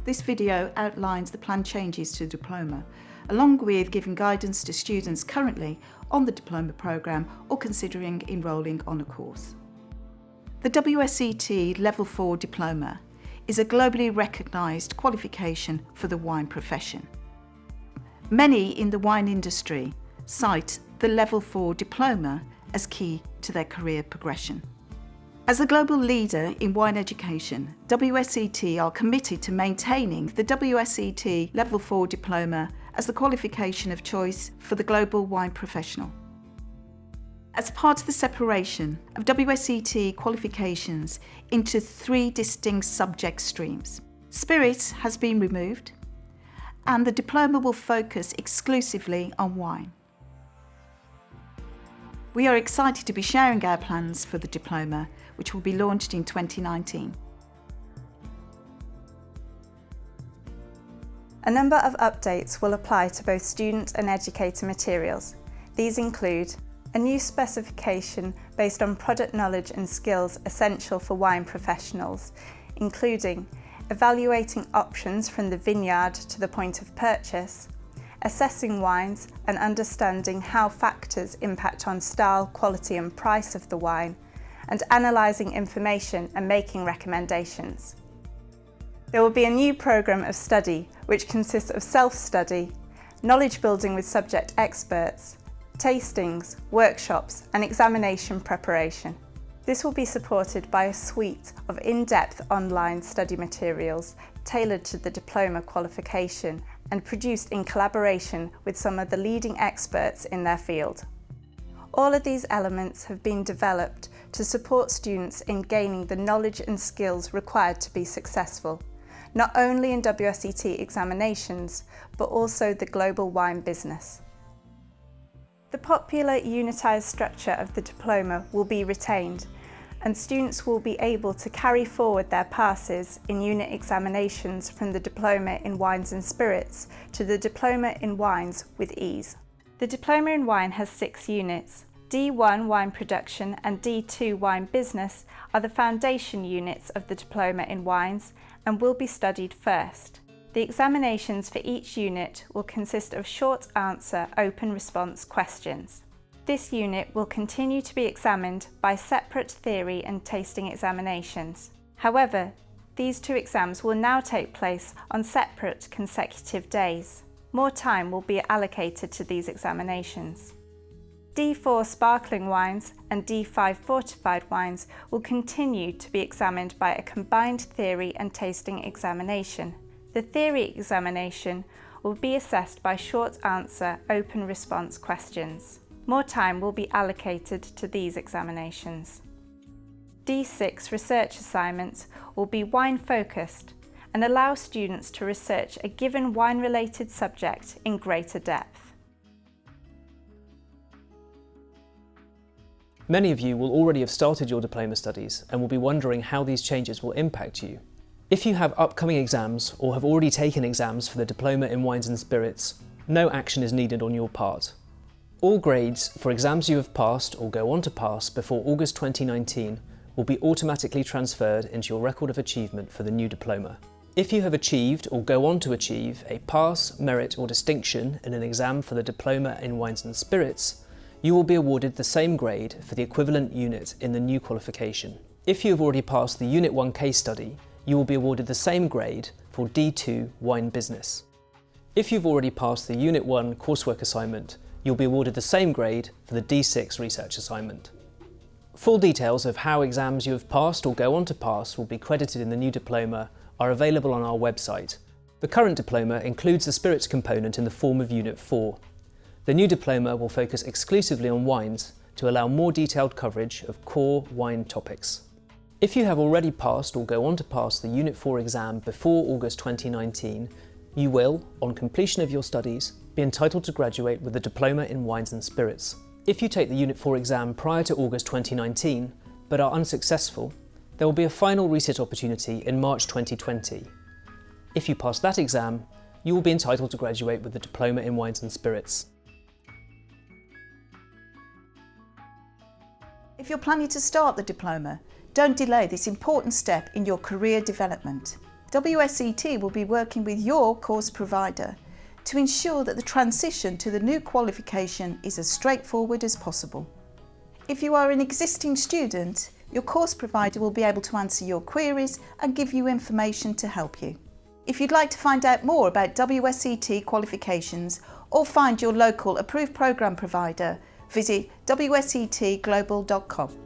This video outlines the planned changes to the diploma, along with giving guidance to students currently on the diploma programme or considering enrolling on a course. The WSET Level 4 Diploma is a globally recognised qualification for the wine profession. Many in the wine industry cite the Level 4 Diploma as key to their career progression. As a global leader in wine education, WSET are committed to maintaining the WSET Level 4 Diploma as the qualification of choice for the global wine professional. As part of the separation of WSET qualifications into 3 distinct subject streams, Spirits has been removed, and the diploma will focus exclusively on wine. We are excited to be sharing our plans for the diploma, which will be launched in 2019. A number of updates will apply to both student and educator materials. These include a new specification based on product knowledge and skills essential for wine professionals, including evaluating options from the vineyard to the point of purchase, assessing wines and understanding how factors impact on style, quality and price of the wine, and analysing information and making recommendations. There will be a new programme of study which consists of self-study, knowledge building with subject experts, tastings, workshops and examination preparation. This will be supported by a suite of in-depth online study materials tailored to the diploma qualification and produced in collaboration with some of the leading experts in their field. All of these elements have been developed to support students in gaining the knowledge and skills required to be successful, not only in WSET examinations, but also the global wine business. The popular unitised structure of the diploma will be retained, and students will be able to carry forward their passes in unit examinations from the Diploma in Wines and Spirits to the Diploma in Wines with ease. The Diploma in Wine has 6 units. D1 Wine Production and D2 Wine Business are the foundation units of the Diploma in Wines and will be studied first. The examinations for each unit will consist of short answer, open response questions. This unit will continue to be examined by separate theory and tasting examinations. However, these 2 exams will now take place on separate consecutive days. More time will be allocated to these examinations. D4 Sparkling Wines and D5 Fortified Wines will continue to be examined by a combined theory and tasting examination. The theory examination will be assessed by short answer, open response questions. More time will be allocated to these examinations. D6 research assignments will be wine focused and allow students to research a given wine related subject in greater depth. Many of you will already have started your diploma studies and will be wondering how these changes will impact you. If you have upcoming exams or have already taken exams for the Diploma in Wines and Spirits, no action is needed on your part. All grades for exams you have passed or go on to pass before August 2019 will be automatically transferred into your record of achievement for the new diploma. If you have achieved or go on to achieve a pass, merit or distinction in an exam for the Diploma in Wines and Spirits, you will be awarded the same grade for the equivalent unit in the new qualification. If you have already passed the Unit 1 case study, you will be awarded the same grade for D2 Wine Business. If you've already passed the Unit 1 coursework assignment, you'll be awarded the same grade for the D6 research assignment. Full details of how exams you have passed or go on to pass will be credited in the new diploma are available on our website. The current diploma includes the spirits component in the form of Unit 4. The new diploma will focus exclusively on wines to allow more detailed coverage of core wine topics. If you have already passed or go on to pass the Unit 4 exam before August 2019, you will, on completion of your studies, be entitled to graduate with a Diploma in Wines and Spirits. If you take the Unit 4 exam prior to August 2019, but are unsuccessful, there will be a final resit opportunity in March 2020. If you pass that exam, you will be entitled to graduate with the Diploma in Wines and Spirits. If you're planning to start the diploma, don't delay this important step in your career development. WSET will be working with your course provider to ensure that the transition to the new qualification is as straightforward as possible. If you are an existing student, your course provider will be able to answer your queries and give you information to help you. If you'd like to find out more about WSET qualifications or find your local approved programme provider, visit wsetglobal.com.